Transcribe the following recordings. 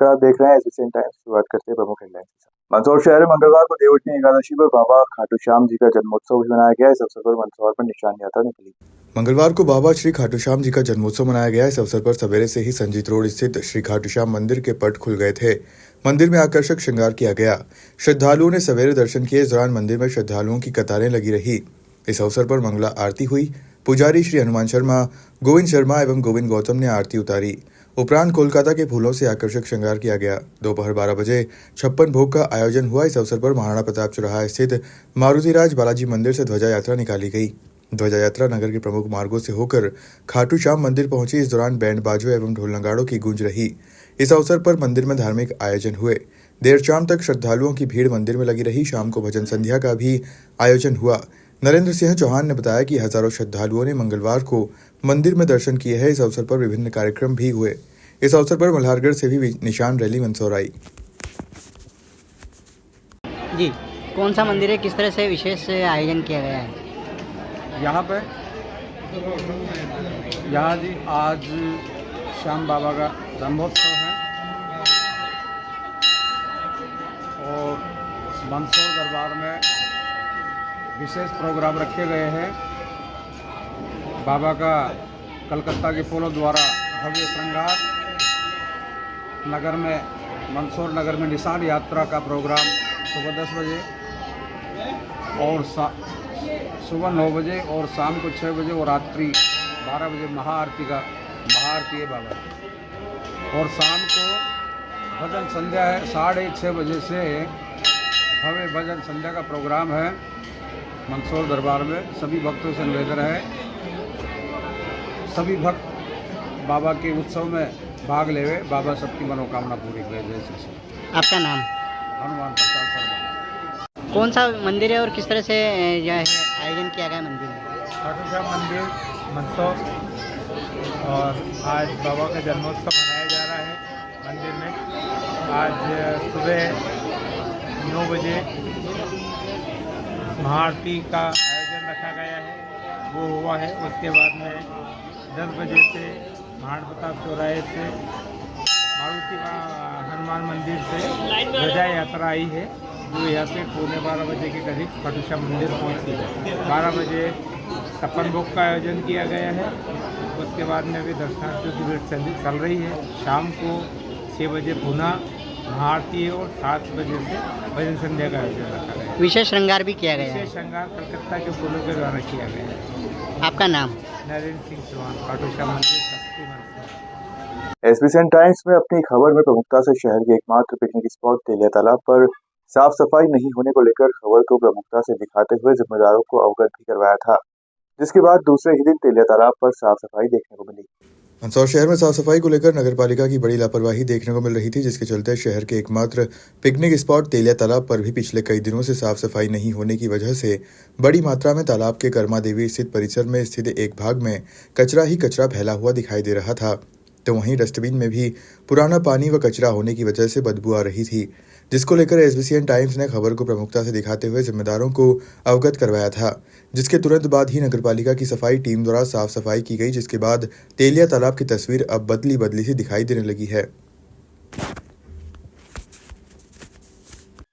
नमस्कार, आप देख रहे हैं एसबीएन टाइम्स। शुरुआत करते हैं प्रमुख हेडलाइंस के साथ। मंदसौर शहर में मंगलवार को देवउठनी एकादशी पर बाबा खाटू श्याम जी का जन्मोत्सव भी मनाया गया। इस अवसर पर मंदसौर पर निशान यात्रा निकली। मंगलवार को बाबा श्री खाटू श्याम जी का जन्मोत्सव मनाया गया। इस अवसर पर सवेरे से ही संजीत रोड स्थित श्री खाटू श्याम मंदिर के पट खुल गए थे। मंदिर में आकर्षक श्रृंगार किया गया। श्रद्धालुओं ने सवेरे दर्शन किए। इस दौरान मंदिर में श्रद्धालुओं की कतारें लगी रही। इस अवसर पर मंगला आरती हुई। पुजारी श्री हनुमान शर्मा, गोविंद शर्मा एवं गोविंद गौतम ने आरती उतारी। उपरांत कोलकाता के फूलों से आकर्षक श्रृंगार किया गया। दोपहर 12 बजे 56 भोग का आयोजन हुआ। इस अवसर पर महाराणा प्रताप चौराहा स्थित मारुतिराज बालाजी मंदिर से ध्वजा यात्रा निकाली गई। ध्वजा यात्रा नगर के प्रमुख मार्गों से होकर खाटू श्याम मंदिर पहुंची। इस दौरान बैंड बाजों एवं ढोल नगाड़ों की गूंज रही। इस अवसर पर मंदिर में धार्मिक आयोजन हुए। देर शाम तक श्रद्धालुओं की भीड़ मंदिर में लगी रही। शाम को भजन संध्या का भी आयोजन हुआ। नरेंद्र सिंह चौहान ने बताया कि हजारों श्रद्धालुओं ने मंगलवार को मंदिर में दर्शन किए हैं। इस अवसर पर विभिन्न कार्यक्रम भी हुए। इस अवसर पर मल्हारगढ़ से भी निशान रैली मंदसौर आई। जी, कौन सा मंदिर है, किस तरह से विशेष आयोजन किया गया है यहाँ पे? यहाँ जी आज श्याम बाबा का जन्मोत्सव है और मंदसौर दरबार में विशेष प्रोग्राम रखे गए हैं। बाबा का कलकत्ता के फूलों द्वारा भव्य श्रृंगार, नगर में मंदसौर नगर में निशान यात्रा का प्रोग्राम सुबह 10 बजे और सुबह 9 बजे और शाम को 6 बजे और रात्रि 12 बजे महाआरती है बाबा। और शाम को भजन संध्या है 6:30 बजे से भव्य भजन संध्या का प्रोग्राम है मंदसौर दरबार में। सभी भक्तों से निवेदन है, सभी भक्त बाबा के उत्सव में भाग लेवे। बाबा सबकी मनोकामना पूरी करे। जैसे आपका नाम? हनुमान प्रसाद शर्मा। कौन सा मंदिर है और किस तरह से जो है आयोजन किया गया मंदिर में? खाटू श्याम मंदिर मंदसौर, और आज बाबा का जन्मोत्सव मनाया जा रहा है मंदिर में। आज सुबह 9 बजे महाआरती का आयोजन रखा गया है, वो हुआ है। उसके बाद में 10 बजे से महाराणा प्रताप चौराहे से मारुति हनुमान मंदिर से ध्वजा यात्रा आई है, जो यहाँ पे 12:15 बजे के करीब खाटू श्याम मंदिर पहुँची है। 12 बजे 56 भोग का आयोजन किया गया है। उसके बाद में अभी दर्शनार्थियों की भीड़ चल रही है। शाम को 6 बजे पुनः महाआरती और 7 बजे से भजन संध्या का आयोजन रखा गया है। विशेष श्रृंगार भी किया गया है? विशेष श्रृंगार कलकत्ता के फूलों के द्वारा किया गया है। आपका नाम? नरेंद्र सिंह चौहान, खाटू श्याम मंदिर, कस्बी मंदसौर। एसबीएन टाइम्स में अपनी खबर में प्रमुखता से शहर के एकमात्र पिकनिक स्पॉट तेलिया तालाब पर साफ सफाई नहीं होने को लेकर खबर को प्रमुखता से दिखाते हुए जिम्मेदारों को अवगत भी करवाया था, जिसके बाद दूसरे ही दिन तेलिया तालाब पर साफ सफाई देखने को मिली। मंदसौर शहर में साफ सफाई को लेकर नगरपालिका की बड़ी लापरवाही देखने को मिल रही थी, जिसके चलते शहर के एकमात्र पिकनिक स्पॉट तेलिया तालाब पर भी पिछले कई दिनों से साफ सफाई नहीं होने की वजह से बड़ी मात्रा में तालाब के कर्मा देवी स्थित परिसर में स्थित एक भाग में कचरा ही कचरा फैला हुआ दिखाई दे रहा था, तो वहीं डस्टबिन में भी पुराना पानी व कचरा होने की वजह से बदबू आ रही थी, जिसको लेकर एसबीएन टाइम्स ने खबर को प्रमुखता से दिखाते हुए जिम्मेदारों को अवगत करवाया था, जिसके तुरंत बाद ही नगरपालिका की सफाई टीम द्वारा साफ सफाई की गई, जिसके बाद तेलिया तालाब की तस्वीर अब बदली बदली सी दिखाई देने लगी है।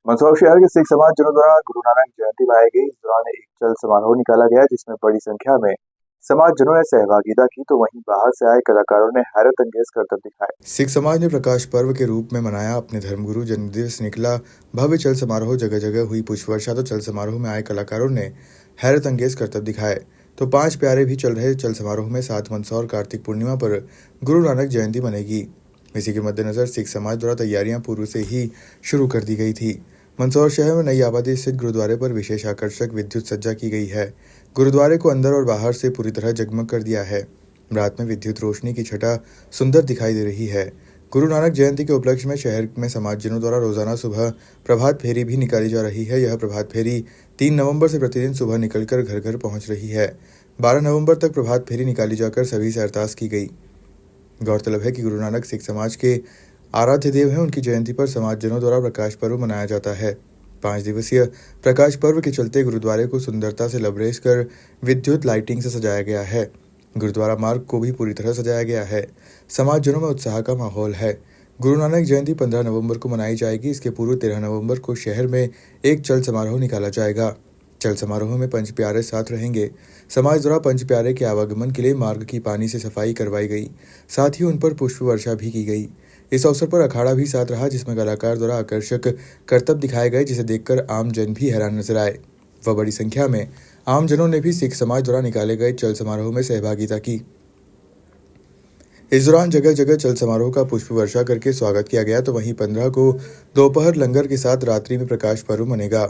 मंदसौर शहर के सिख समाज जनों द्वारा गुरु नानक जयंती मनाई गई। इस दौरान एक चल समारोह निकाला गया, जिसमें बड़ी संख्या में समाज जनों ने सहभागिता की, तो वहीं बाहर से आए कलाकारों ने हैरत अंगेज करतब दिखाए। सिख समाज ने प्रकाश पर्व के रूप में मनाया अपने धर्मगुरु जन्मदिवस। निकला भव्य चल समारोह, जगह जगह हुई पुष्प वर्षा, तो चल समारोह में आए कलाकारों ने हैरत अंगेज करतब दिखाए। तो 5 प्यारे भी चल रहे चल समारोह में 7 मंदसौर कार्तिक पूर्णिमा पर गुरु नानक जयंती मनेगी। इसी के मद्देनजर सिख समाज द्वारा तैयारियां पूर्व से ही शुरू कर दी गई थी। मंदसौर शहर में नई आबादी स्थित गुरुद्वारे पर विशेष आकर्षक विद्युत सज्जा की गई है। गुरुद्वारे को अंदर और बाहर से पूरी तरह जगमग कर दिया है। रात में विद्युत रोशनी की छटा सुंदर दिखाई दे रही है। गुरु नानक जयंती के उपलक्ष्य में शहर में समाजजनों द्वारा रोजाना सुबह प्रभात फेरी भी निकाली जा रही है। यह प्रभात फेरी 3 नवंबर से प्रतिदिन सुबह निकलकर घर घर पहुंच रही है। 12 नवंबर तक प्रभात फेरी निकाली जाकर सभी से अरदास की गई। गौरतलब है कि गुरु नानक सिख समाज के आराध्य देव हैं। उनकी जयंती पर समाजजनों द्वारा प्रकाश पर्व मनाया जाता है। 5 दिवसीय प्रकाश पर्व के चलते गुरुद्वारे को सुंदरता से लबरेज कर विद्युत लाइटिंग से सजाया गया है। गुरुद्वारा मार्ग को भी पूरी तरह सजाया गया है। समाजजनों में उत्साह का माहौल है। गुरु नानक जयंती 15 नवंबर को मनाई जाएगी। इसके पूर्व 13 नवंबर को शहर में एक चल समारोह निकाला जाएगा। चल समारोह में पंच प्यारे साथ रहेंगे। समाज द्वारा पंच प्यारे के आवागमन के लिए मार्ग की पानी से सफाई करवाई गई, साथ ही उन पर पुष्प वर्षा भी की गई। इस अवसर पर अखाड़ा भी साथ रहा, जिसमें कलाकार द्वारा आकर्षक करतब दिखाए गए, जिसे देखकर आम जन भी हैरान नजर आए। वह बड़ी संख्या में आम जनों ने भी सिख समाज द्वारा निकाले गए चल समारोह में सहभागिता की। इस दौरान जगह जगह चल समारोह का पुष्प वर्षा करके स्वागत किया गया, तो वहीं 15 को दोपहर लंगर के साथ रात्रि में प्रकाश पर्व मनेगा।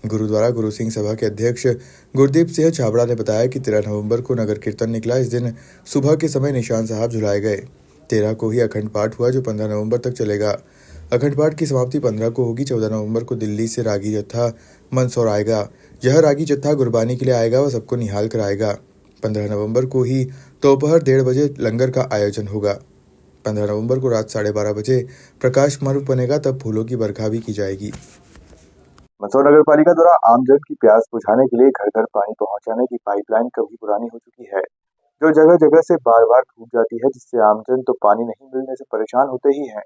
गुरुद्वारा गुरु सिंह सभा के अध्यक्ष गुरदीप सिंह छाबड़ा ने बताया कि 13 नवंबर को नगर कीर्तन निकला। इस दिन सुबह के समय निशान साहब झुलाए गए। 13 को ही अखंड पाठ हुआ, जो 15 नवंबर तक चलेगा। अखंड पाठ की समाप्ति 15 को होगी। 14 नवंबर को दिल्ली से रागी जत्था मंदसौर आएगा। यह रागी जत्था गुरबानी के लिए आएगा व सबको निहाल कराएगा। 15 नवंबर को ही दोपहर 1:30 बजे लंगर का आयोजन होगा। 15 नवंबर को रात 12:30 बजे प्रकाश पर्व बनेगा, तब फूलों की बरखा भी की जाएगी। मंदसौर नगर पालिका द्वारा आमजन की प्यास बुझाने के लिए घर घर पानी पहुंचाने की पाइपलाइन कभी पुरानी हो चुकी है, जो जगह जगह से बार बार टूट जाती है, जिससे आमजन तो पानी नहीं मिलने से परेशान होते ही हैं,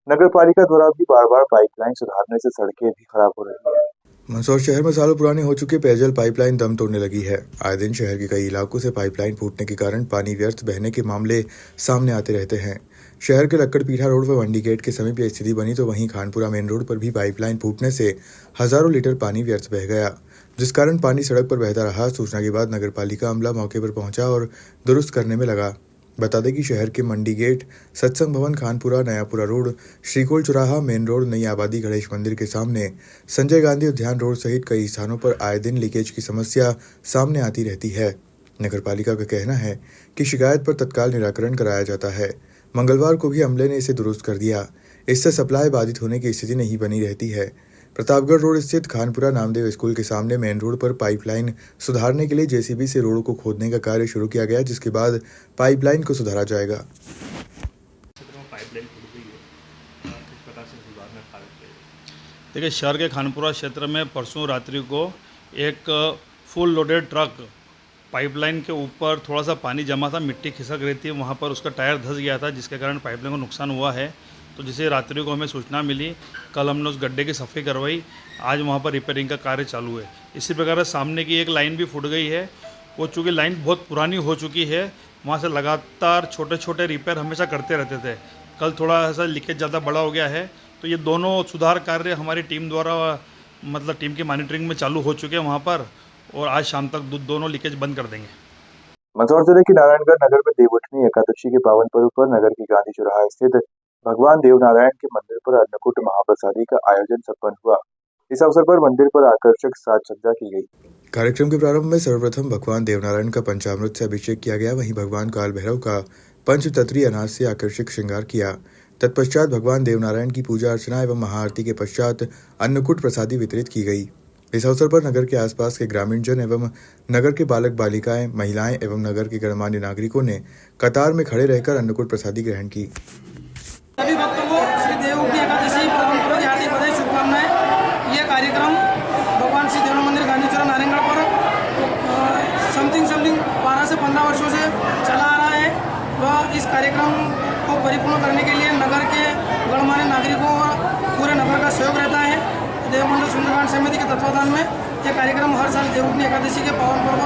नगर पालिका द्वारा भी बार बार पाइपलाइन सुधारने से सड़कें भी खराब हो रही है। मंदसौर शहर में सालों पुरानी हो चुकी पेयजल पाइपलाइन दम तोड़ने लगी है। आए दिन शहर के कई इलाकों से पाइपलाइन फूटने के कारण पानी व्यर्थ बहने के मामले सामने आते रहते हैं। शहर के लक्कड़पीठा रोड व मंडी गेट के समीप यह स्थिति बनी, तो वहीं खानपुरा मेन रोड पर भी पाइपलाइन फूटने से हजारों लीटर पानी व्यर्थ बह गया, जिस कारण पानी सड़क पर बहता रहा। सूचना के बाद नगर पालिका अमला मौके पर पहुंचा और दुरुस्त करने में लगा। बता दें कि शहर के मंडी गेट, सत्संग भवन, खानपुरा, नयापुरा रोड, श्रीकोल चौराहा, मेन रोड, नई आबादी, गणेश मंदिर के सामने, संजय गांधी उद्यान रोड सहित कई स्थानों पर आए दिन लीकेज की समस्या सामने आती रहती है। नगर पालिका का कहना है कि शिकायत पर तत्काल निराकरण कराया जाता है। मंगलवार को भी अमले ने इसे दुरुस्त कर दिया। इससे सप्लाई बाधित होने की स्थिति नहीं बनी रहती है। प्रतापगढ़ रोड स्थित खानपुरा नामदेव स्कूल के सामने मेन रोड पर पाइपलाइन सुधारने के लिए जेसीबी से रोड को खोदने का कार्य शुरू किया गया, जिसके बाद पाइपलाइन को सुधारा जाएगा। देखिए, शहर के खानपुरा क्षेत्र में परसों रात्रि को एक फुल लोडेड ट्रक पाइपलाइन के ऊपर थोड़ा सा पानी जमा था, मिट्टी खिसक रही थी, वहाँ पर उसका टायर धंस गया था, जिसके कारण पाइपलाइन को नुकसान हुआ है। तो जिसे रात्रि को हमें सूचना मिली, कल हमने उस गड्ढे की सफाई करवाई। आज वहाँ पर रिपेयरिंग का कार्य चालू है। इसी प्रकार सामने की एक लाइन भी फूट गई है। वो चूँकि लाइन बहुत पुरानी हो चुकी है, वहाँ से लगातार छोटे छोटे रिपेयर हमेशा करते रहते थे। कल थोड़ा सा लीकेज ज़्यादा बड़ा हो गया है, तो ये दोनों सुधार कार्य हमारी टीम द्वारा मतलब टीम की मॉनिटरिंग में चालू हो चुके हैं वहाँ पर, और आज शाम तक दोनों लीकेज बंद कर देंगे। मंदसौर जिले के नारायणगढ़ नगर में देवउठनी एकादशी के पावन पर्व पर नगर की गांधी चौराहा स्थित भगवान देवनारायण के मंदिर पर अन्नकूट महाप्रसादी का आयोजन संपन्न हुआ। इस अवसर पर मंदिर पर आकर्षक साज सज्जा की गई। कार्यक्रम के प्रारंभ में सर्वप्रथम भगवान देवनारायण का पंचामृत से अभिषेक किया गया। वहीं भगवान काल भैरव का पंचतत्रीय अनाज से आकर्षक श्रृंगार किया। तत्पश्चात भगवान देवनारायण की पूजा अर्चना एवं महाआरती के पश्चात अन्नकूट प्रसादी वितरित की गई। इस अवसर पर नगर के आसपास के ग्रामीण जन एवं नगर के बालक बालिकाएं, महिलाएं एवं नगर के गणमान्य नागरिकों ने कतार में खड़े रहकर अन्नकूट प्रसादी ग्रहण की। सभी भक्तों को श्री देवउठनी एकादशी पावन पर्व की हार्दिक बधाई, शुभकामनाएं। यह कार्यक्रम भगवान श्री देव मंदिर गांधी चौराहा नारायणगढ़ पर समथिंग 12 से 15 वर्षों से चला आ रहा है। वह इस कार्यक्रम को परिपूर्ण करने के लिए नगर के गणमान्य नागरिकों और पूरे नगर का सहयोग रहता है। देवमंडल सुंदरकांड समिति के तत्वाधान में यह कार्यक्रम हर साल देवउठनी एकादशी के पावन पर्व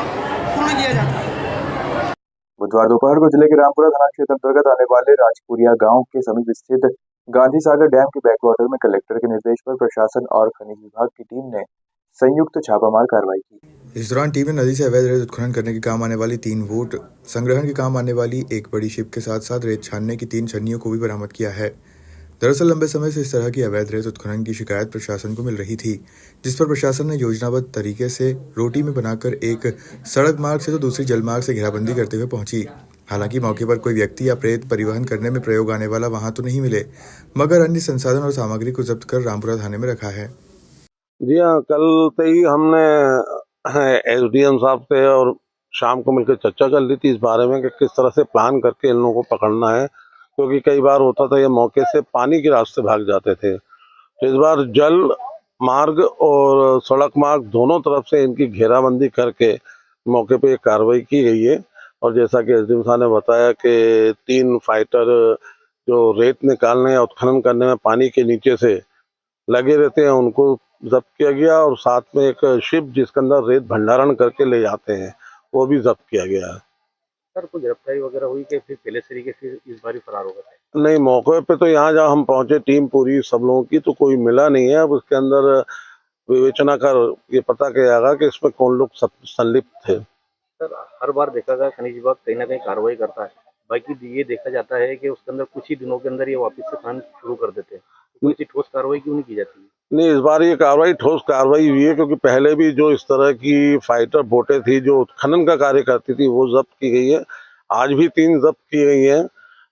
पूर्ण किया जाता है। बुधवार दोपहर को जिले के रामपुरा थाना क्षेत्र अंतर्गत आने वाले राजपुरिया गांव के समीप स्थित गांधी सागर डैम के बैकवाटर में कलेक्टर के निर्देश पर प्रशासन और खनिज विभाग की टीम ने संयुक्त छापामार कार्रवाई की। इस दौरान टीम ने नदी से अवैध रेत उत्खनन करने के काम आने वाली 3 वोट, संग्रहण के काम आने वाली एक बड़ी शिप के साथ साथ रेत छानने की 3 छन्नियों को भी बरामद किया है। दरअसल लंबे समय से इस तरह की अवैध रेत उत्खनन की शिकायत प्रशासन को मिल रही थी, जिस पर प्रशासन ने योजनाबद्ध तरीके से रोटी में बनाकर एक सड़क मार्ग से तो दूसरी जलमार्ग से घेराबंदी करते हुए पहुंची। हालांकि मौके पर कोई व्यक्ति या प्रेत परिवहन करने में प्रयोग आने वाला वहां तो नहीं मिले, मगर अन्य संसाधन और सामग्री को जब्त कर रामपुरा थाने में रखा है। जी हाँ, कल से ही हमने एसडीएम साहब से और शाम को मिलकर चर्चा कर ली थी इस बारे में कि किस तरह से प्लान करके इन लोगों को पकड़ना है, क्योंकि कई बार होता था ये मौके से पानी के रास्ते भाग जाते थे। तो इस बार जल मार्ग और सड़क मार्ग दोनों तरफ से इनकी घेराबंदी करके मौके पे कार्रवाई की गई है। और जैसा कि एसडीएम साहब ने बताया कि 3 फाइटर जो रेत निकालने या उत्खनन करने में पानी के नीचे से लगे रहते हैं उनको जब्त किया गया, और साथ में एक शिप जिसके अंदर रेत भंडारण करके ले जाते हैं वो भी जब्त किया गया है। सर कोई गिरफ्तारी वगैरह हुई कि फिर पहले तरीके से इस बार ही फरार हो गए? नहीं, मौके पे तो यहाँ जहाँ हम पहुंचे टीम पूरी सब लोगों की, तो कोई मिला नहीं है। अब उसके अंदर विवेचना कर ये पता किया जाएगा कि इसमें कौन लोग संलिप्त थे। सर हर बार देखा गया खनिज विभाग कहीं ना कहीं कार्रवाई करता है, बाकी ये देखा जाता है कि उसके अंदर कुछ ही दिनों के अंदर ये वापस से खान शुरू कर देते हैं, तो कोई सी ठोस कार्रवाई क्यों नहीं की जाती है? नहीं, इस बार ये ठोस कार्रवाई हुई है, क्योंकि पहले भी जो इस तरह की फाइटर बोटें थी जो उत्खनन का कार्य करती थी वो जब्त की गई है। आज भी 3 जब्त की गई हैं।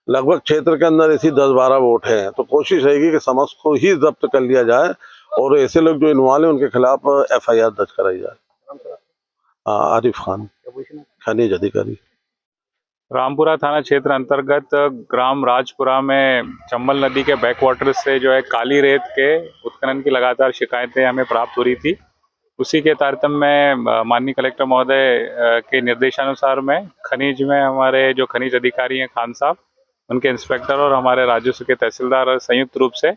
लगभग क्षेत्र के अंदर ऐसी 10-12 बोट हैं, तो कोशिश रहेगी कि समस्त को ही जब्त कर लिया जाए और ऐसे लोग जो इन्वॉल्व हैं उनके खिलाफ FIR दर्ज कराई जाए। आरिफ खान, खनिज अधिकारी। रामपुरा थाना क्षेत्र अंतर्गत ग्राम राजपुरा में चंबल नदी के बैकवाटर से जो है काली रेत के उत्खनन की लगातार शिकायतें हमें प्राप्त हो रही थी। उसी के तारतम्य में माननीय कलेक्टर महोदय के निर्देशानुसार में खनिज में हमारे जो खनिज अधिकारी हैं खान साहब, उनके इंस्पेक्टर और हमारे राजस्व के तहसीलदार संयुक्त रूप से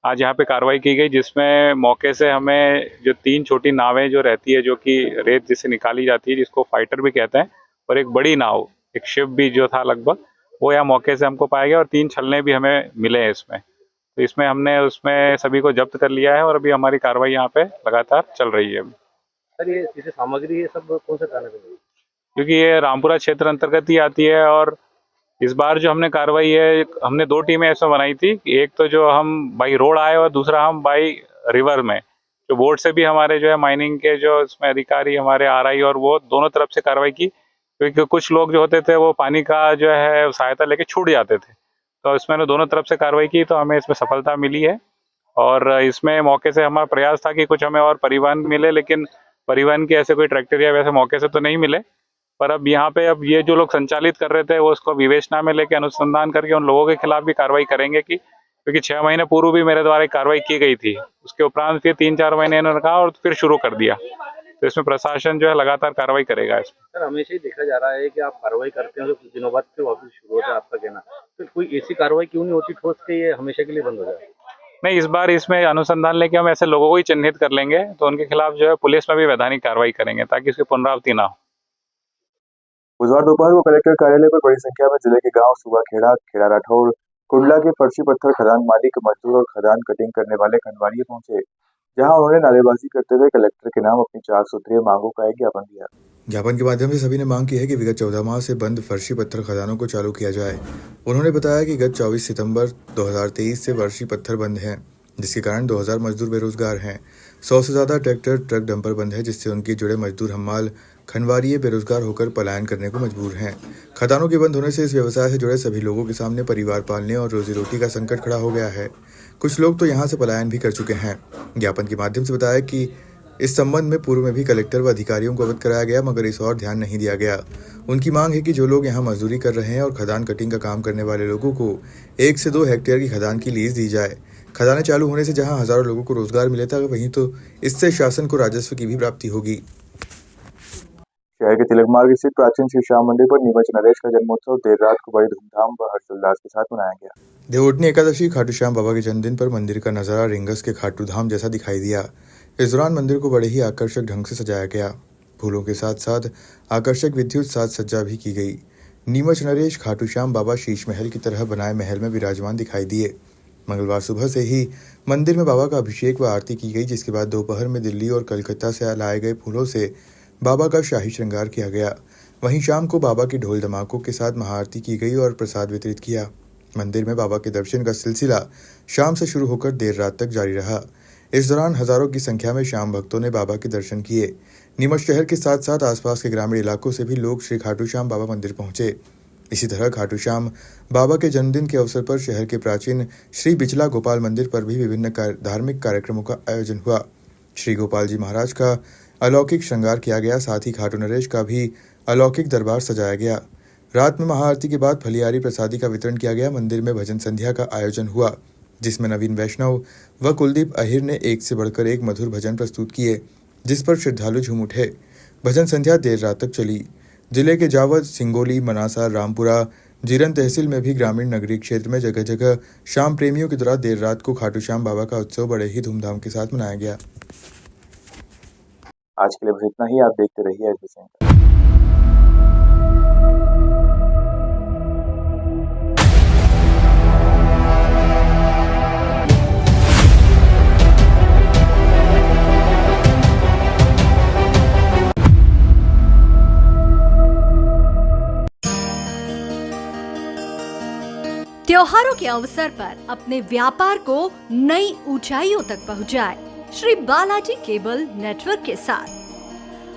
आज यहाँ पे कार्रवाई की गई, जिसमें मौके से हमें जो 3 छोटी नावें जो रहती है जो कि रेत जिससे निकाली जाती है, जिसको फाइटर भी कहते हैं, और एक बड़ी नाव, एक शिप भी जो था लगभग, वो यहाँ मौके से हमको पाया गया, और 3 छलने भी हमें मिले हैं इसमें। तो इसमें हमने उसमें सभी को जब्त कर लिया है और अभी हमारी कार्रवाई यहाँ पे लगातार चल रही है। सर ये जैसे सामग्री ये सब कौन सा थाने में? क्योंकि ये रामपुरा क्षेत्र अंतर्गत ही आती है, और इस बार जो हमने कार्रवाई है, हमने 2 टीमें ऐसे बनाई थी, एक तो जो हम बाई रोड आए और दूसरा हम बाई रिवर में, जो बोट से भी हमारे जो है माइनिंग के जो इसमें अधिकारी हमारे RI और वो दोनों तरफ से कार्रवाई की, क्योंकि कुछ लोग जो होते थे वो पानी का जो है सहायता लेके छूट जाते थे। तो इसमें दोनों तरफ से कार्रवाई की, तो हमें इसमें सफलता मिली है। और इसमें मौके से हमारा प्रयास था कि कुछ हमें और परिवहन मिले, लेकिन परिवहन के ऐसे कोई ट्रैक्टर या वैसे मौके से तो नहीं मिले। पर अब यहाँ पे अब ये जो लोग संचालित कर रहे थे वो उसको विवेचना में लेके अनुसंधान करके उन लोगों के खिलाफ भी कार्रवाई करेंगे, क्योंकि 6 महीने पूर्व भी मेरे द्वारा एक कार्रवाई की गई थी। उसके उपरांत फिर 3-4 महीने इन्होंने कहा और फिर शुरू कर दिया। तो इसमें प्रशासन जो है लगातार कार्रवाई करेगा इसमें। सर हमेशा ही देखा जा रहा है कि आप कार्रवाई करते हैं तो कुछ दिनों बाद फिर वापस शुरू होता है, आपका कहना, तो कोई ऐसी कार्रवाई क्यों नहीं होती ठोस के ये हमेशा के लिए बंद हो जाए? नहीं, इस बार इसमें अनुसंधान लेके हम ऐसे लोगों को ही चिन्हित कर लेंगे, तो उनके खिलाफ जो है पुलिस में भी वैधानिक कार्रवाई करेंगे ताकि इसकी पुनरावृत्ति ना हो। बुधवार दोपहर को कलेक्टर कार्यालय पर बड़ी संख्या में जिले के गांव सुबाखेड़ा, खेड़ा राठौर, कुंडला के फर्शी पत्थर खदान मालिक, मजदूर और खदान कटिंग करने वाले खनवारिये पहुंचे, जहां उन्होंने नारेबाजी करते हुए कलेक्टर के नाम अपनी 4 सूत्रीय मांगों का एक ज्ञापन दिया। ज्ञापन के माध्यम से सभी ने मांग की है कि विगत 14 माह से बंद फर्शी पत्थर खदानों को चालू किया जाए। उन्होंने बताया कि गत 24 सितंबर 2023 से फर्शी पत्थर बंद हैं, जिसके कारण 2000 मजदूर बेरोजगार हैं। 100 से ज्यादा ट्रैक्टर, ट्रक, डंपर बंद है, जिससे उनके जुड़े मजदूर हम्माल खनवारिये बेरोजगार होकर पलायन करने को मजबूर हैं। खदानों के बंद होने से इस व्यवसाय से जुड़े सभी लोगों के सामने परिवार पालने और रोजी रोटी का संकट खड़ा हो गया है। कुछ लोग तो यहाँ से पलायन भी कर चुके हैं। ज्ञापन के माध्यम से बताया कि इस संबंध में पूर्व में भी कलेक्टर व अधिकारियों को अवगत कराया गया, मगर इस और ध्यान नहीं दिया गया। उनकी मांग है कि जो लोग यहाँ मजदूरी कर रहे हैं और खदान कटिंग का काम करने वाले लोगों को 1 से 2 हेक्टेयर की खदान की लीज दी जाए। खदानें चालू होने से जहाँ हजारों लोगों को रोजगार मिले था, वहीं तो इससे शासन को राजस्व की भी प्राप्ति होगी। शहर के तिलक मार्ग स्थित प्राचीन श्री श्याम मंदिर पर नीमच नरेश का जन्मोत्सव देर रात को बड़ी धूमधाम व हर्षोल्लास के साथ मनाया गया। देवोठनी एकादशी खाटू श्याम बाबा के जन्मदिन पर मंदिर का नजारा रिंगस के खाटू धाम जैसा दिखाई दिया। इस दौरान मंदिर को बड़े ही आकर्षक ढंग से सजाया गया। फूलों के साथ साथ आकर्षक विद्युत साज सज्जा भी की गई। नीमच नरेश खाटू श्याम बाबा शीश महल की तरह बनाए महल में विराजमान दिखाई दिए। मंगलवार सुबह से ही मंदिर में बाबा का अभिषेक व आरती की गई, जिसके बाद दोपहर में दिल्ली और कलकत्ता से लाए गए फूलों से बाबा का शाही श्रृंगार किया गया। वहीं शाम को बाबा की ढोल धमाकों के साथ महाआरती की गई और प्रसाद वितरित किया। मंदिर में बाबा के दर्शन का सिलसिला शाम से शुरू होकर देर रात तक जारी रहा। इस दौरान हजारों की संख्या में शाम भक्तों ने बाबा के दर्शन किए। नीमच शहर के साथ साथ आसपास के ग्रामीण इलाकों से भी लोग श्री खाटू श्याम बाबा मंदिर पहुंचे। इसी तरह खाटू श्याम बाबा के जन्मदिन के अवसर पर शहर के प्राचीन श्री बिचला गोपाल मंदिर पर भी विभिन्न धार्मिक कार्यक्रमों का आयोजन हुआ। श्री गोपाल जी महाराज का अलौकिक श्रृंगार किया गया, साथ ही खाटू नरेश का भी अलौकिक दरबार सजाया गया। रात में महाआरती के बाद फलियारी प्रसादी का वितरण किया गया। मंदिर में भजन संध्या का आयोजन हुआ, जिसमें नवीन वैष्णव व कुलदीप अहिर ने एक से बढ़कर एक मधुर भजन प्रस्तुत किए, जिस पर श्रद्धालु झूम उठे। भजन संध्या देर रात तक चली। जिले के जावद, सिंगोली, मनासा, रामपुरा, जीरन तहसील में भी ग्रामीण नगरीय क्षेत्र में जगह जगह शाम प्रेमियों की तरह देर रात को खाटू श्याम बाबा का उत्सव बड़े ही धूमधाम के साथ मनाया गया। आज के लिए बस इतना ही। आप देखते रहिए एसबी सेंटर। त्योहारों के अवसर पर अपने व्यापार को नई ऊंचाइयों तक पहुंचाए श्री बालाजी केबल नेटवर्क के साथ।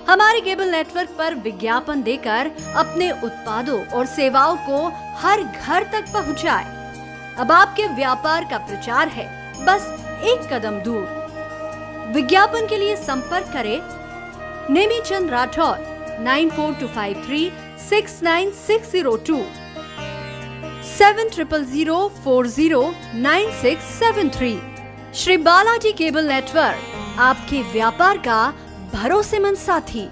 हमारे केबल नेटवर्क पर विज्ञापन देकर अपने उत्पादों और सेवाओं को हर घर तक पहुंचाए। अब आपके व्यापार का प्रचार है बस एक कदम दूर। विज्ञापन के लिए संपर्क करें नेमीचंद राठौर 9425369602 7000409673। श्री बालाजी केबल नेटवर्क, आपके व्यापार का भरोसेमंद साथी।